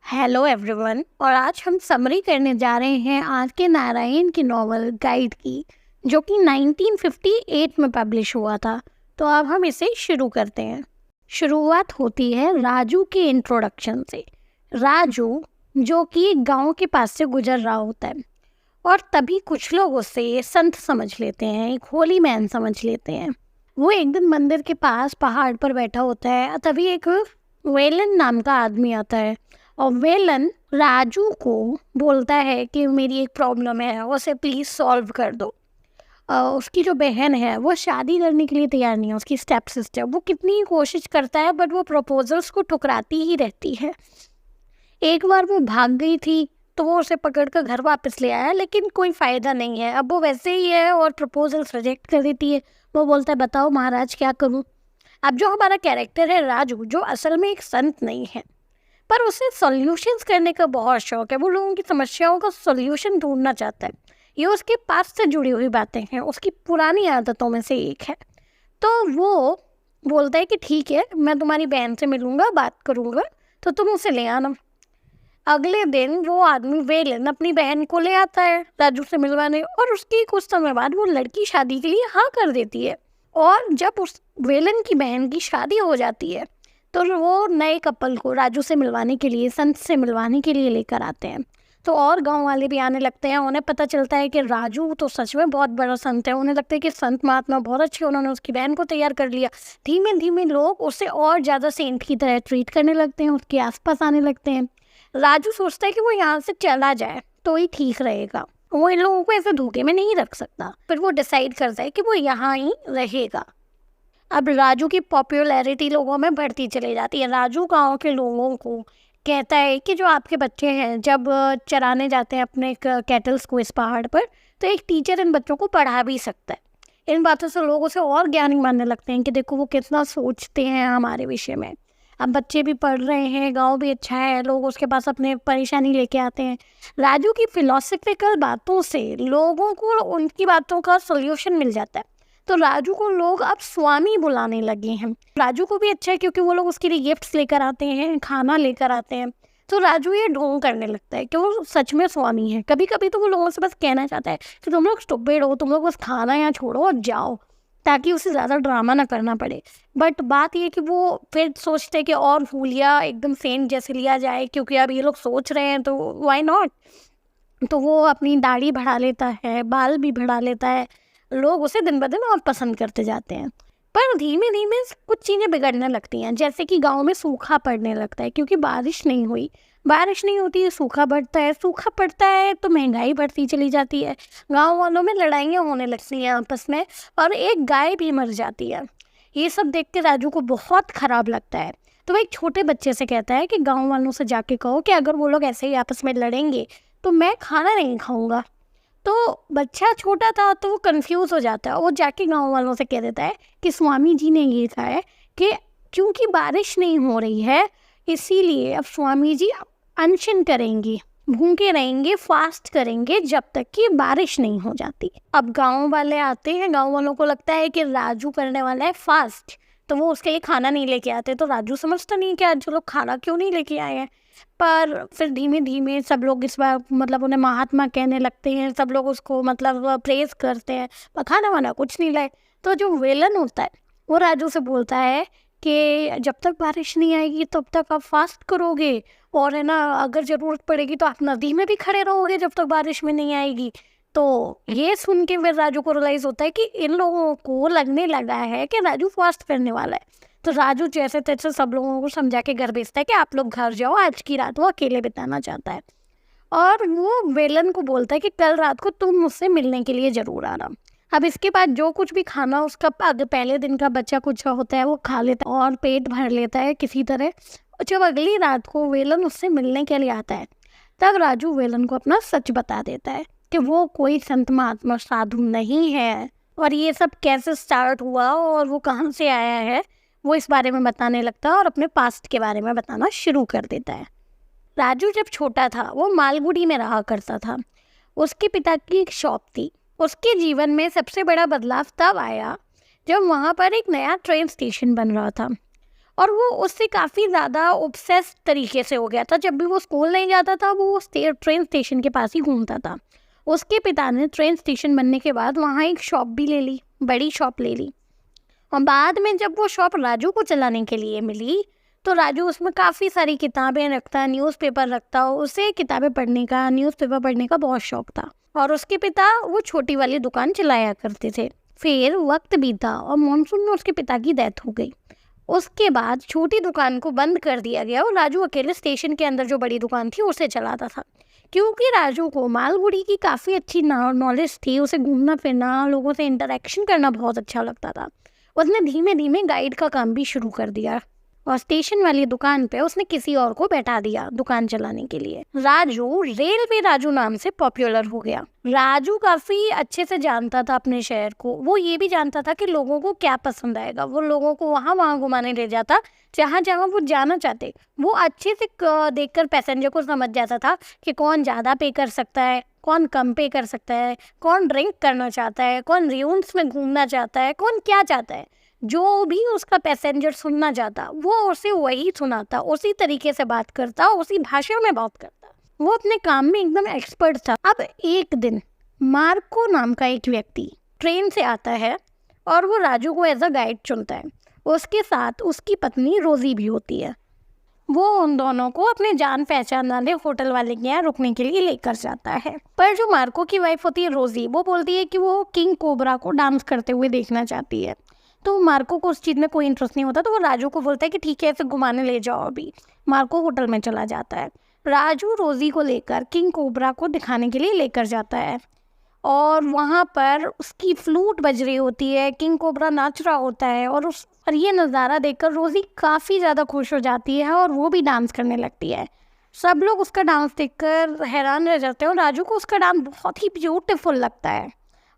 Hello everyone. और आज हम समरी करने जा रहे हैं आर के नारायण की नॉवल गाइड की, जो कि 1958 में पब्लिश हुआ था। तो अब हम इसे शुरू करते हैं। शुरुआत होती है राजू के इंट्रोडक्शन से। राजू जो कि एक गांव के पास से गुजर रहा होता है, और तभी कुछ लोग उसे संत समझ लेते हैं, एक होली मैन समझ लेते हैं। वो एक दिन मंदिर के पास पहाड़ पर बैठा होता है, तभी एक वेलन नाम का आदमी आता है, और वेलन राजू को बोलता है कि मेरी एक प्रॉब्लम है, उसे प्लीज़ सॉल्व कर दो। उसकी जो बहन है वो शादी करने के लिए तैयार नहीं है, उसकी स्टेप सिस्टर। वो कितनी ही कोशिश करता है बट वो प्रपोजल्स को ठुकराती ही रहती है। एक बार वो भाग गई थी तो वो उसे पकड़ कर घर वापस ले आया, लेकिन कोई फ़ायदा नहीं है। अब वो वैसे ही है और प्रपोजल्स रिजेक्ट कर देती है। वो बोलता है बताओ महाराज क्या करूँ। अब जो हमारा कैरेक्टर है राजू, जो असल में एक संत नहीं है, पर उसे सॉल्यूशंस करने का बहुत शौक है। वो लोगों की समस्याओं का सॉल्यूशन ढूंढना चाहता है। ये उसके पास से जुड़ी हुई बातें हैं, उसकी पुरानी आदतों में से एक है। तो वो बोलता है कि ठीक है, मैं तुम्हारी बहन से मिलूंगा, बात करूंगा, तो तुम उसे ले आना। अगले दिन वो आदमी वेलन अपनी बहन को ले आता है राजू से मिलवाने, और उसकी कुछ समय बाद वो लड़की शादी के लिए हाँ कर देती है। और जब उस वेलन की बहन की शादी हो जाती है तो वो नए कपल को राजू से मिलवाने के लिए, संत से मिलवाने के लिए लेकर आते हैं। तो और गांव वाले भी आने लगते हैं। उन्हें पता चलता है कि राजू तो सच में बहुत बड़ा संत है। उन्हें लगता है कि संत महात्मा बहुत अच्छे, उन्होंने उसकी बहन को तैयार कर लिया। धीमे धीमे लोग उसे और ज़्यादा सेंट की तरह ट्रीट करने लगते हैं, उसके आसपास आने लगते हैं। राजू सोचता है कि वो यहाँ से चला जाए तो ही ठीक रहेगा, वो इन लोगों को ऐसे धोखे में नहीं रख सकता। फिर वो डिसाइड करता है कि वो यहाँ ही रहेगा। अब राजू की पॉपुलैरिटी लोगों में बढ़ती चली जाती है। राजू गांव के लोगों को कहता है कि जो आपके बच्चे हैं जब चराने जाते हैं अपने कैटल्स को इस पहाड़ पर, तो एक टीचर इन बच्चों को पढ़ा भी सकता है। इन बातों से लोग उसे और ज्ञानी मानने लगते हैं कि देखो वो कितना सोचते हैं हमारे विषय में। अब बच्चे भी पढ़ रहे हैं, गांव भी अच्छा है, लोग उसके पास अपने परेशानी लेके आते हैं। राजू की फिलोसफिकल बातों से लोगों को उनकी बातों का सोल्यूशन मिल जाता है। तो राजू को लोग अब स्वामी बुलाने लगे हैं। राजू को भी अच्छा है क्योंकि वो लोग उसके लिए गिफ्ट्स लेकर आते हैं, खाना लेकर आते हैं। तो राजू ये ढोंग करने लगता है कि वो सच में स्वामी है। कभी कभी तो वो लोगों से बस कहना चाहता है कि तुम लोग स्टूपिड हो, तुम लोग बस खाना यहाँ छोड़ो और जाओ, ताकि उसे ज़्यादा ड्रामा ना करना पड़े। बट बात ये कि वो फिर सोचते हैं कि और फूलिया एकदम सेंट जैसे लिया जाए, क्योंकि अब ये लोग सोच रहे हैं तो वाई नॉट। तो वो अपनी दाढ़ी बढ़ा लेता है, बाल भी बढ़ा लेता है। लोग उसे दिन ब दिन और पसंद करते जाते हैं। पर धीमे धीमे कुछ चीज़ें बिगड़ने लगती हैं, जैसे कि गांव में सूखा पड़ने लगता है क्योंकि बारिश नहीं हुई। बारिश नहीं होती है, सूखा बढ़ता है, सूखा पड़ता है तो महंगाई बढ़ती चली जाती है। गांव वालों में लड़ाइयाँ होने लगती हैं आपस में, और एक गाय भी मर जाती है। ये सब देख के राजू को बहुत ख़राब लगता है। तो वो एक छोटे बच्चे से कहता है कि गाँव वालों से जाके कहो कि अगर वो लोग ऐसे ही आपस में लड़ेंगे तो मैं खाना नहीं खाऊंगा। तो बच्चा छोटा था तो वो कंफ्यूज हो जाता है। वो जाके गांव वालों से कह देता है कि स्वामी जी ने ये कहा है कि क्योंकि बारिश नहीं हो रही है, इसीलिए अब स्वामी जी अनशन करेंगे, भूखे रहेंगे, फास्ट करेंगे जब तक कि बारिश नहीं हो जाती। अब गांव वाले आते हैं, गांव वालों को लगता है कि राजू करने वाला है फास्ट, तो वो उसके लिए खाना नहीं लेके आते। तो राजू समझता नहीं कि आज जो लोग खाना क्यों नहीं लेके आए हैं। पर फिर धीमे धीमे सब लोग इस बार मतलब उन्हें महात्मा कहने लगते हैं, सब लोग उसको मतलब प्रेज करते हैं, पर खाना वाना कुछ नहीं लाए। तो जो वेलन होता है वो राजू से बोलता है कि जब तक बारिश नहीं आएगी तब तक आप फास्ट करोगे, और है ना अगर ज़रूरत पड़ेगी तो आप नदी में भी खड़े रहोगे जब तक बारिश में नहीं आएगी। तो ये सुन के फिर राजू को रियलाइज़ होता है कि इन लोगों को लगने लगा है कि राजू फास्ट करने वाला है। तो राजू जैसे तैसे सब लोगों को समझा के घर भेजता है कि आप लोग घर जाओ, आज की रात वो अकेले बिताना चाहता है। और वो वेलन को बोलता है कि कल रात को तुम मुझसे मिलने के लिए ज़रूर आना। अब इसके बाद जो कुछ भी खाना उसका पहले दिन का बच्चा कुछ होता है वो खा लेता है और पेट भर लेता है किसी तरह। और जब अगली रात को वेलन उससे मिलने के लिए आता है, तब राजू वेलन को अपना सच बता देता है कि वो कोई संत महात्मा साधु नहीं है, और ये सब कैसे स्टार्ट हुआ और वो कहाँ से आया है वो इस बारे में बताने लगता है, और अपने पास्ट के बारे में बताना शुरू कर देता है। राजू जब छोटा था वो मालगुडी में रहा करता था। उसके पिता की एक शॉप थी। उसके जीवन में सबसे बड़ा बदलाव तब आया जब वहाँ पर एक नया ट्रेन स्टेशन बन रहा था, और वो उससे काफ़ी ज़्यादा ऑब्सेस तरीके से हो गया था। जब भी वो स्कूल नहीं जाता था वो ट्रेन स्टेशन के पास ही घूमता था। उसके पिता ने ट्रेन स्टेशन बनने के बाद वहाँ एक शॉप भी ले ली, बड़ी शॉप ले ली। और बाद में जब वो शॉप राजू को चलाने के लिए मिली तो राजू उसमें काफ़ी सारी किताबें रखता, न्यूज़पेपर रखता। उसे किताबें पढ़ने का, न्यूज़पेपर पढ़ने का बहुत शौक था और उसके पिता वो छोटी वाली दुकान चलाया करते थे। फिर वक्त बीता और मानसून में उसके पिता की डेथ हो गई। उसके बाद छोटी दुकान को बंद कर दिया गया और राजू अकेले स्टेशन के अंदर जो बड़ी दुकान थी उसे चलाता था। क्योंकि राजू को मालगुड़ी की काफ़ी अच्छी नॉलेज थी, उसे घूमना फिरना, लोगों से इंटरेक्शन करना बहुत अच्छा लगता था। उसने धीमे धीमे गाइड का काम भी शुरू कर दिया और स्टेशन वाली दुकान पे उसने किसी और को बैठा दिया दुकान चलाने के लिए। राजू रेलवे राजू नाम से पॉपुलर हो गया। राजू काफी अच्छे से जानता था अपने शहर को। वो ये भी जानता था कि लोगों को क्या पसंद आएगा। वो लोगों को वहाँ वहाँ घुमाने ले जाता जहाँ जहाँ वो जाना चाहते। वो अच्छे से देखकर पैसेंजर को समझ जाता था कि कौन ज़्यादा पे कर सकता है, कौन कम पे कर सकता है, कौन ड्रिंक करना चाहता है, कौन रियून्स में घूमना चाहता है, कौन क्या चाहता है। जो भी उसका पैसेंजर सुनना चाहता वो उसे वही सुनाता, उसी तरीके से बात करता, उसी भाषा में बात करता। वो अपने काम में एकदम एक्सपर्ट था। अब एक दिन मार्को नाम का एक व्यक्ति ट्रेन से आता है और वो राजू को एज अ गाइड चुनता है। उसके साथ उसकी पत्नी रोजी भी होती है। वो उन दोनों को अपने जान पहचान वाले होटल वाले के यहाँ रुकने के लिए लेकर जाता है। पर जो मार्को की वाइफ होती है रोजी, वो बोलती है कि वो किंग कोबरा को डांस करते हुए देखना चाहती है। तो मार्को को उस चीज़ में कोई इंटरेस्ट नहीं होता, तो वो राजू को बोलता है कि ठीक है ऐसे घुमाने ले जाओ। अभी मार्को होटल में चला जाता है। राजू रोजी को लेकर किंग कोबरा को दिखाने के लिए लेकर जाता है और वहाँ पर उसकी फ्लूट बज रही होती है, किंग कोबरा नाच रहा होता है और ये नज़ारा देखकर रोजी काफ़ी ज़्यादा खुश हो जाती है और वो भी डांस करने लगती है। सब लोग उसका डांस देखकर हैरान रह जाते हैं और राजू को उसका डांस बहुत ही ब्यूटीफुल लगता है।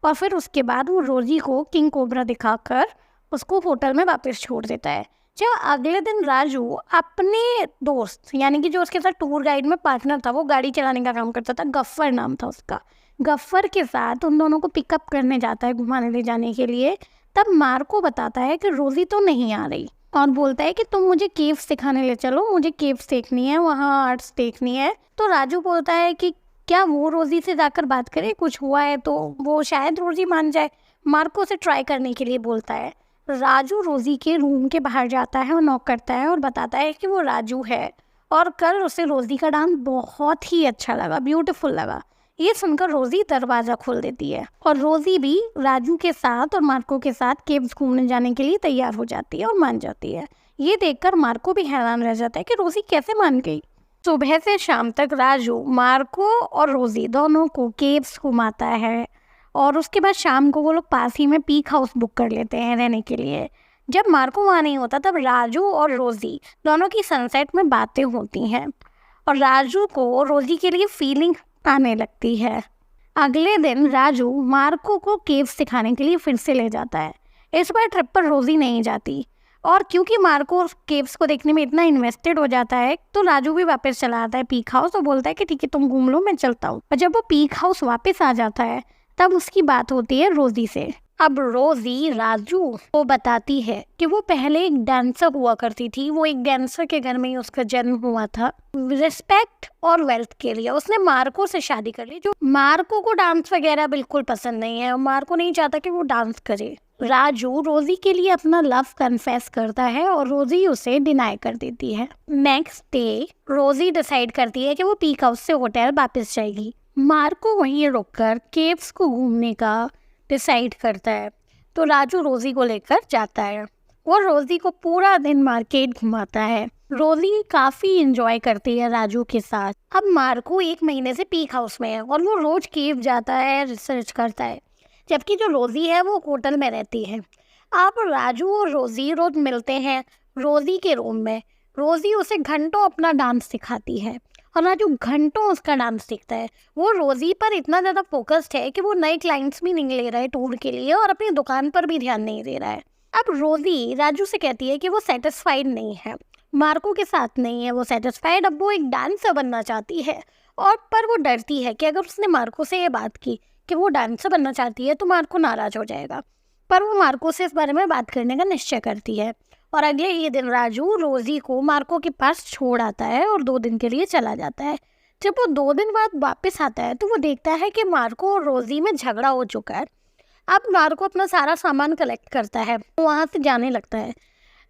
और फिर उसके बाद वो रोजी को किंग कोबरा दिखाकर उसको होटल में वापस छोड़ देता है। जब अगले दिन राजू अपने दोस्त यानी कि जो उसके साथ टूर गाइड में पार्टनर था, वो गाड़ी चलाने का काम करता था, गफ्फर नाम था उसका, गफ्फर के साथ उन दोनों को पिकअप करने जाता है घुमाने ले जाने के लिए। तब मार्को बताता है कि रोजी तो नहीं आ रही और बोलता है कि तुम मुझे केव्स दिखाने ले चलो, मुझे केव्स देखनी है, वहाँ आर्ट्स देखनी है। तो राजू बोलता है कि क्या वो रोजी से जाकर बात करे, कुछ हुआ है तो वो शायद रोजी मान जाए। मार्को से ट्राई करने के लिए बोलता है। राजू रोजी के रूम के बाहर जाता है और नॉक करता है और बताता है कि वो राजू है और कल उसे रोजी का डांस बहुत ही अच्छा लगा, ब्यूटीफुल लगा। ये सुनकर रोजी दरवाज़ा खोल देती है और रोजी भी राजू के साथ और मार्को के साथ केव्स घूमने जाने के लिए तैयार हो जाती है और मान जाती है। ये देखकर मार्को भी हैरान रह जाता है कि रोजी कैसे मान गई। सुबह से शाम तक राजू मार्को और रोजी दोनों को केव्स घुमाता है और उसके बाद शाम को वो लोग पास ही में पीक हाउस बुक कर लेते हैं रहने के लिए। जब मार्को वहाँ नहीं होता तब राजू और रोजी दोनों की सनसेट में बातें होती हैं और राजू को रोजी के लिए फीलिंग आने लगती है। अगले दिन राजू मार्को को केव्स दिखाने के लिए फिर से ले जाता है। इस बार ट्रिप पर रोजी नहीं जाती और क्योंकि मार्को केव्स को देखने में इतना इन्वेस्टेड हो जाता है तो राजू भी वापस चला आता है पीक हाउस और बोलता है कि ठीक है तुम घूम लो, मैं चलता हूँ। और जब वो पीक हाउस वापस आ जाता है तब उसकी बात होती है रोजी से। अब रोजी राजू को बताती है कि वो पहले एक डांसर हुआ करती थी, वो एक डांसर के घर में ही उसका जन्म हुआ था। रिस्पेक्ट और वेल्थ के लिए उसने मार्को से शादी कर ली। जो मार्को को डांस वगैरह बिल्कुल पसंद नहीं है और मार्को नहीं चाहता कि वो डांस करे। राजू रोजी के लिए अपना लव कन्फेस करता है और रोजी उसे डिनाई कर देती है। नेक्स्ट डे रोजी डिसाइड करती है कि वो पीक हाउस से होटल वापस जाएगी। मार्को वहीं रुककर केव्स को घूमने का डिसाइड करता है तो राजू रोजी को लेकर जाता है और रोजी को पूरा दिन मार्केट घुमाता है। रोजी काफ़ी इंजॉय करती है राजू के साथ। अब मार्को 1 महीने से पीक हाउस में है और वो रोज केव जाता है, रिसर्च करता है, जबकि जो रोजी है वो होटल में रहती है। अब राजू और रोजी रोज मिलते हैं रोजी के रूम में। रोजी उसे घंटों अपना डांस सिखाती है और राजू घंटों उसका डांस सीखता है। वो रोजी पर इतना ज़्यादा फोकस्ड है कि वो नए क्लाइंट्स भी नहीं ले रहा है टूर के लिए और अपनी दुकान पर भी ध्यान नहीं दे रहा है। अब रोजी राजू से कहती है कि वो सेटिस्फाइड नहीं है, मार्को के साथ नहीं है वो सेटिस्फाइड। अब वो एक डांसर बनना चाहती है और पर वो डरती है कि अगर उसने मार्को से ये बात की कि वो डांसर बनना चाहती है तो मार्को नाराज़ हो जाएगा। पर वो मार्को से इस बारे में बात करने का निश्चय करती है और अगले ही दिन राजू रोजी को मार्को के पास छोड़ आता है और 2 दिन के लिए चला जाता है। जब वो 2 दिन बाद वापस आता है तो वो देखता है कि मार्को और रोजी में झगड़ा हो चुका है। अब मार्को अपना सारा सामान कलेक्ट करता है, वहाँ से जाने लगता है।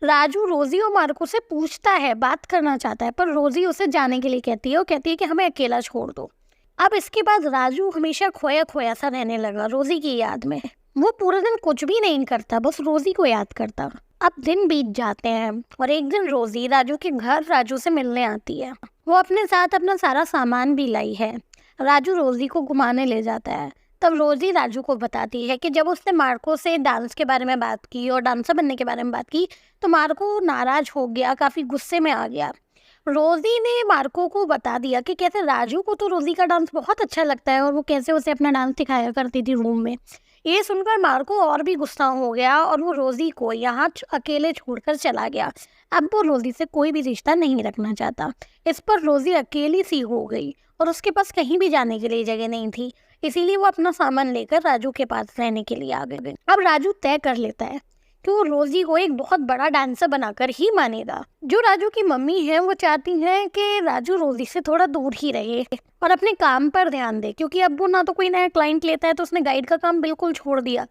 राजू रोजी और मार्को से पूछता है, बात करना चाहता है, पर रोजी उसे जाने के लिए कहती है और कहती है कि हमें अकेला छोड़ दो। अब इसके बाद राजू हमेशा खोया खोया सा रहने लगा रोजी की याद में। वो पूरे दिन कुछ भी नहीं करता, बस रोजी को याद करता। अब दिन बीत जाते हैं और एक दिन रोजी राजू के घर राजू से मिलने आती है। वो अपने साथ अपना सारा सामान भी लाई है। राजू रोजी को घुमाने ले जाता है। तब रोजी राजू को बताती है कि जब उसने मार्को से डांस के बारे में बात की और डांसर बनने के बारे में बात की तो मार्को नाराज हो गया, काफ़ी गुस्से में आ गया। रोजी ने मार्को को बता दिया कि कैसे राजू को तो रोजी का डांस बहुत अच्छा लगता है और वो कैसे उसे अपना डांस दिखाया करती थी रूम में। ये सुनकर मार्को और भी गुस्सा हो गया और वो रोजी को यहाँ अकेले छोड़कर चला गया। अब वो रोजी से कोई भी रिश्ता नहीं रखना चाहता। इस पर रोजी अकेली सी हो गई और उसके पास कहीं भी जाने के लिए जगह नहीं थी, इसीलिए वो अपना सामान लेकर राजू के पास रहने के लिए आ गए। अब राजू तय कर लेता है कि वो रोजी को एक बहुत बड़ा डांसर बनाकर ही मानेगा। जो राजू की मम्मी है वो चाहती हैं कि राजू रोजी से थोड़ा दूर ही रहे और अपने काम पर ध्यान दे, क्योंकि अब वो ना तो कोई नया क्लाइंट लेता है तो उसने गाइड का काम बिल्कुल छोड़ दिया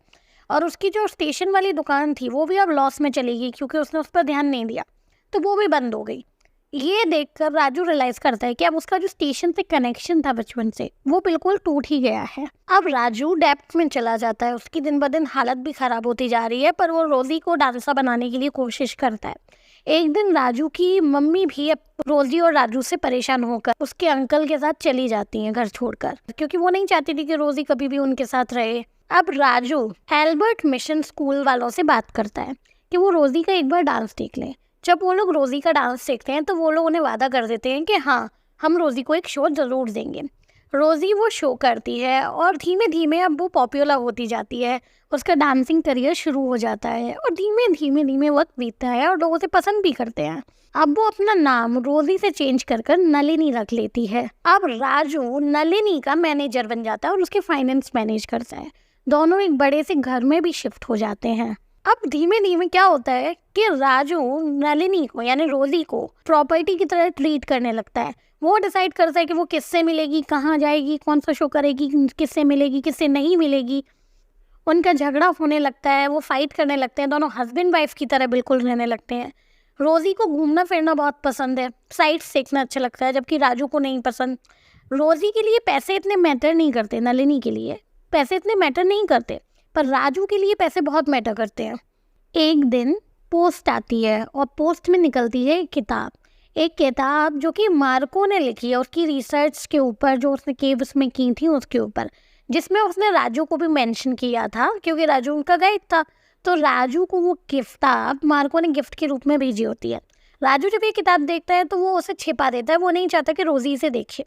और उसकी जो स्टेशन वाली दुकान थी वो भी अब लॉस में चली गई क्योंकि उसने उस पर ध्यान नहीं दिया, तो वो भी बंद हो गई। ये देखकर राजू रियलाइज करता है कि अब उसका जो स्टेशन से कनेक्शन था बचपन से वो बिल्कुल टूट ही गया है। अब राजू डेप्थ में चला जाता है। उसकी दिन ब दिन हालत भी खराब होती जा रही है, पर वो रोजी को डांसर बनाने के लिए कोशिश करता है। एक दिन राजू की मम्मी भी अब रोजी और राजू से परेशान होकर उसके अंकल के साथ चली जाती हैं घर छोड़कर, क्योंकि वो नहीं चाहती थी कि रोजी कभी भी उनके साथ रहे। अब राजू एल्बर्ट मिशन स्कूल वालों से बात करता है कि वो रोजी का एक बार डांस देख लें। जब वो लोग रोजी का डांस देखते हैं तो वो लोग उन्हें वादा कर देते हैं कि हाँ, हम रोजी को एक शो ज़रूर देंगे। रोजी वो शो करती है और धीमे धीमे अब वो पॉपुलर होती जाती है। उसका डांसिंग करियर शुरू हो जाता है और धीमे वक्त बीतता है और लोग उसे पसंद भी करते हैं। अब वो अपना नाम रोजी से चेंज कर नलिनी रख लेती है। अब राजू नलिनी का मैनेजर बन जाता है और उसके फाइनेंस मैनेज करता है। दोनों एक बड़े से घर में भी शिफ्ट हो जाते हैं। अब धीमे धीमे क्या होता है कि राजू नलिनी को यानी रोजी को प्रॉपर्टी की तरह ट्रीट करने लगता है। वो डिसाइड करता है कि वो किससे मिलेगी, कहाँ जाएगी, कौन सा शो करेगी, किससे मिलेगी, किससे नहीं मिलेगी। उनका झगड़ा होने लगता है, वो फाइट करने लगते हैं, दोनों हस्बैंड वाइफ की तरह बिल्कुल रहने लगते हैं। रोजी को घूमना फिरना बहुत पसंद है, साइट्स देखना अच्छा लगता है, जबकि राजू को नहीं पसंद। रोजी के लिए पैसे इतने मैटर नहीं करते, नलिनी के लिए पैसे इतने मैटर नहीं करते, पर राजू के लिए पैसे बहुत मैटर करते हैं। एक दिन पोस्ट आती है और पोस्ट में निकलती है एक किताब जो कि मार्को ने लिखी है उसकी रिसर्च के ऊपर, जो उसने केव्स में की थी उसके ऊपर, जिसमें उसने राजू को भी मेंशन किया था क्योंकि राजू उनका गाइड था। तो राजू को वो किताब मार्को ने गिफ्ट के रूप में भेजी होती है। राजू जब ये किताब देखता है तो वो उसे छिपा देता है, वो नहीं चाहता कि रोजी इसे देखे।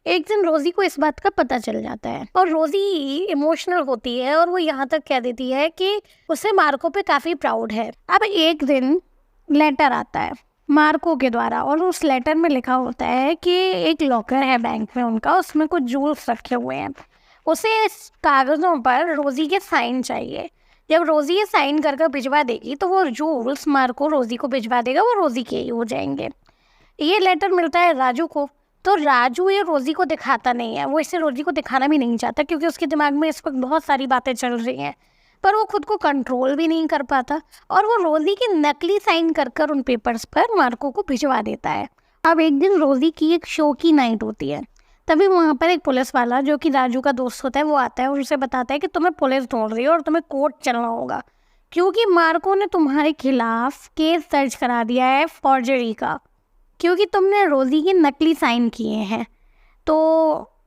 एक दिन रोजी को इस बात का पता चल जाता है और रोजी इमोशनल होती है और वो यहाँ तक कह देती है कि उसे मार्को पे काफ़ी प्राउड है। अब एक दिन लेटर आता है मार्को के द्वारा और उस लेटर में लिखा होता है कि एक लॉकर है बैंक में उनका, उसमें कुछ जूल्स रखे हुए हैं। उसे इस कागज़ों पर रोजी के साइन चाहिए। जब रोजी ये साइन कर भिजवा देगी तो वो जूल्स मार्को रोजी को भिजवा देगा, वो रोजी के ही हो जाएंगे। ये लेटर मिलता है राजू को, तो राजू ये रोजी को दिखाता नहीं है। वो इसे रोजी को दिखाना भी नहीं चाहता क्योंकि उसके दिमाग में इस वक्त बहुत सारी बातें चल रही हैं, पर वो खुद को कंट्रोल भी नहीं कर पाता और वो रोजी की नकली साइन कर उन पेपर्स पर मार्को को भिजवा देता है। अब एक दिन रोजी की एक शो की नाइट होती है, तभी वहाँ पर एक पुलिस वाला जो कि राजू का दोस्त होता है वो आता है और उसे बताता है कि तुम्हें पुलिस ढूंढ रही है और तुम्हें कोर्ट चलना होगा क्योंकि मार्को ने तुम्हारे खिलाफ केस दर्ज करा दिया है फॉर्जरी का, क्योंकि तुमने रोजी के नकली साइन किए हैं। तो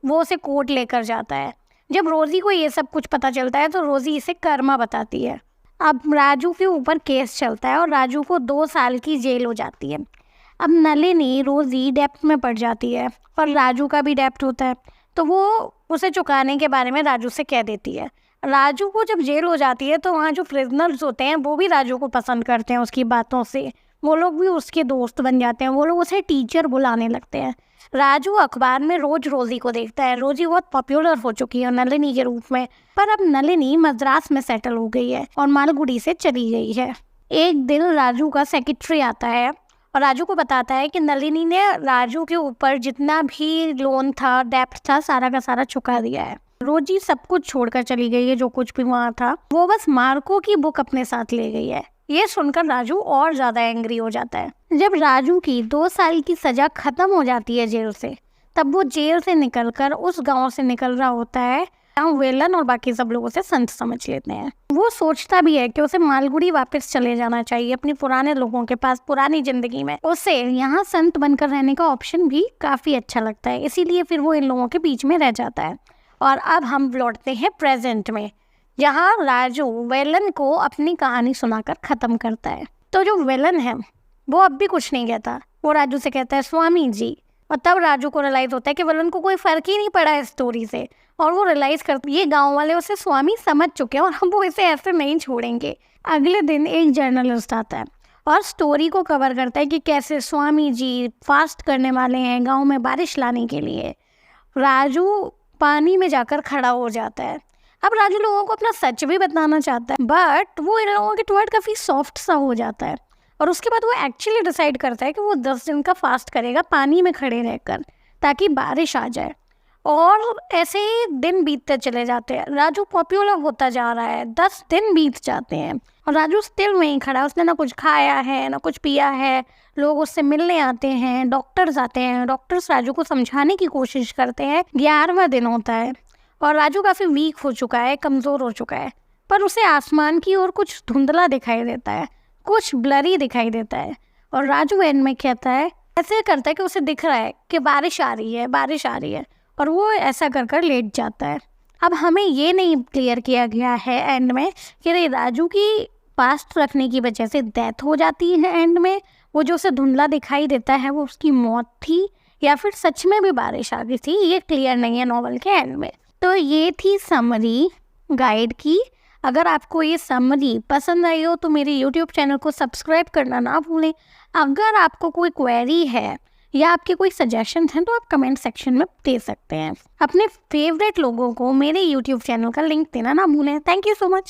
वो उसे कोर्ट लेकर जाता है। जब रोजी को ये सब कुछ पता चलता है तो रोजी इसे कर्मा बताती है। अब राजू के ऊपर केस चलता है और राजू को 2 साल की जेल हो जाती है। अब नलिनी रोजी डेप्ट में पड़ जाती है और राजू का भी डेप्ट होता है, तो वो उसे चुकाने के बारे में राजू से कह देती है। राजू को जब जेल हो जाती है तो वहाँ जो प्रिजनर्स होते हैं वो भी राजू को पसंद करते हैं उसकी बातों से, वो लोग भी उसके दोस्त बन जाते हैं, वो लोग उसे टीचर बुलाने लगते हैं। राजू अखबार में रोज रोजी को देखता है। रोजी बहुत पॉपुलर हो चुकी है नलिनी के रूप में, पर अब नलिनी मद्रास में सेटल हो गई है और मालगुडी से चली गई है। एक दिन राजू का सेक्रेटरी आता है और राजू को बताता है कि नलिनी ने राजू के ऊपर जितना भी लोन था, डेप्ट था, सारा का सारा चुका दिया है। रोजी सब कुछ छोड़कर चली गई है, जो कुछ भी वहाँ था। वो बस मार्को की बुक अपने साथ ले गई है। ये सुनकर राजू और ज्यादा एंग्री हो जाता है। जब राजू की 2 साल की सजा खत्म हो जाती है जेल से, तब वो जेल से निकलकर उस गांव से निकल रहा होता है। वेलन और बाकी सब लोग उसे संत समझ लेते हैं। वो सोचता भी है कि उसे मालगुड़ी वापस चले जाना चाहिए अपने पुराने लोगों के पास, पुरानी जिंदगी में। उसे यहाँ संत बनकर रहने का ऑप्शन भी काफी अच्छा लगता है, इसीलिए फिर वो इन लोगों के बीच में रह जाता है। और अब हम लौटते हैं प्रेजेंट में, जहाँ राजू वेलन को अपनी कहानी सुनाकर खत्म करता है। तो जो वेलन है वो अब भी कुछ नहीं कहता, वो राजू से कहता है स्वामी जी। और तब राजू को रियलाइज होता है कि वेलन को कोई फर्क ही नहीं पड़ा है स्टोरी से, और वो रियलाइज करती है ये गांव वाले उसे स्वामी समझ चुके हैं और हम वो इसे ऐसे नहीं छोड़ेंगे। अगले दिन एक जर्नलिस्ट आता है और स्टोरी को कवर करता है कि कैसे स्वामी जी फास्ट करने वाले हैं गांव में बारिश लाने के लिए। राजू पानी में जाकर खड़ा हो जाता है। अब राजू लोगों को अपना सच भी बताना चाहता है, बट वो इन लोगों के टुवर्ड काफ़ी सॉफ्ट सा हो जाता है। और उसके बाद वो एक्चुअली डिसाइड करता है कि वो 10 दिन का फास्ट करेगा पानी में खड़े रहकर, ताकि बारिश आ जाए। और ऐसे ही दिन बीतते चले जाते हैं। राजू पॉपुलर होता जा रहा है, 10 दिन बीत जाते हैं और राजू स्टिल वहीं खड़ा है। उसने ना कुछ खाया है ना कुछ पिया है। लोग उससे मिलने आते हैं, डॉक्टर्स आते हैं, डॉक्टर्स राजू को समझाने की कोशिश करते हैं। 11वां दिन होता है और राजू काफ़ी वीक हो चुका है, कमज़ोर हो चुका है, पर उसे आसमान की ओर कुछ धुंधला दिखाई देता है, कुछ ब्लरी दिखाई देता है। और राजू एंड में कहता है, ऐसे करता है कि उसे दिख रहा है कि बारिश आ रही है, बारिश आ रही है, और वो ऐसा कर कर लेट जाता है। अब हमें ये नहीं क्लियर किया गया है एंड में कि राजू की पास्ट रखने की वजह से डेथ हो जाती है एंड में, वो जो उसे धुंधला दिखाई देता है वो उसकी मौत थी, या फिर सच में भी बारिश आ गई थी। ये क्लियर नहीं है नॉवल के एंड में। तो ये थी समरी गाइड की। अगर आपको ये समरी पसंद आई हो तो मेरे YouTube चैनल को सब्सक्राइब करना ना भूलें। अगर आपको कोई क्वेरी है या आपके कोई सजेशन हैं तो आप कमेंट सेक्शन में दे सकते हैं। अपने फेवरेट लोगों को मेरे YouTube चैनल का लिंक देना ना भूलें। Thank you so much.